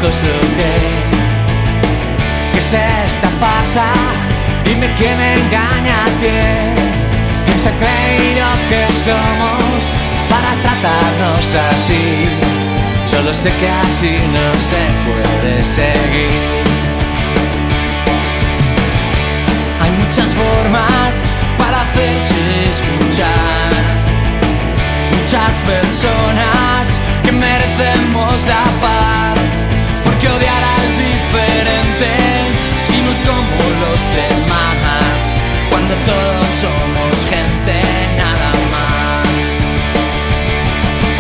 cosa que es esta farsa. Dime quién me engaña a quién. ¿Quién se ha creído que somos para tratarnos así? Solo sé que así no se puede seguir. Hay muchas formas para hacerse escuchar, muchas personas que merecemos la paz. ¿Por qué odiar al diferente si no es como los demás? Cuando todos somos gente nada más.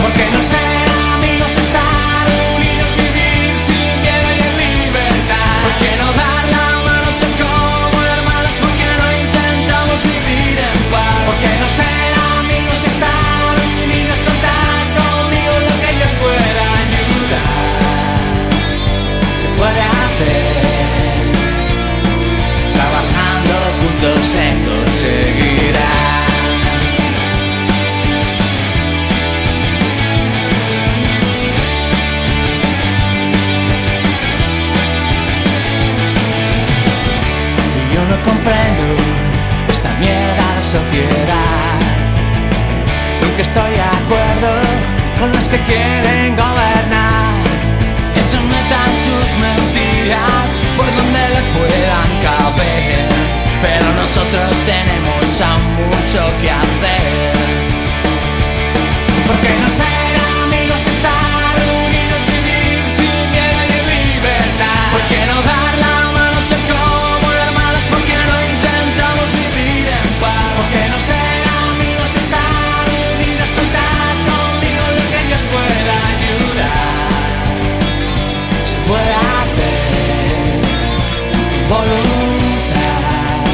¿Por qué no ser amigos, estar unidos, vivir sin miedo y en libertad? ¿Por qué no dar la mano, ser como hermanos? ¿Por qué no intentamos vivir en paz? ¿Por qué no ser amigos, estar unidos, contar conmigo lo que Dios pueda ayudar? Se puede hacer, trabajando juntos se conseguirá. Y yo no comprendo esta mierda de sociedad. Nunca estoy de acuerdo con los que quieren gobernar, que se metan sus mentiras por donde les puedan caber. Pero nosotros tenemos aún mucho que hacer. ¿Por qué no ser amigos, estar unidos, vivir sin miedo y en libertad? ¿Por qué no dar la mano, ser como hermanos? ¿Por qué no intentamos vivir en paz? ¿Por qué no ser amigos, estar unidos, contar conmigo lo que Dios pueda ayudar? Se puede hacer voluntad,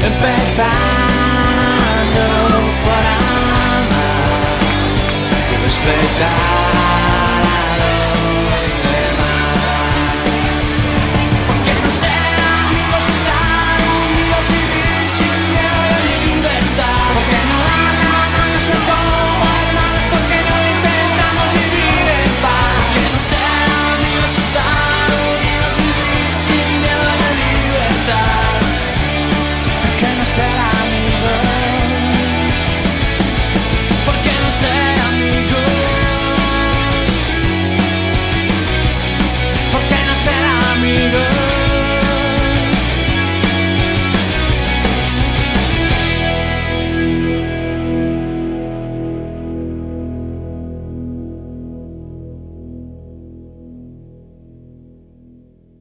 empezando por amar y respetar.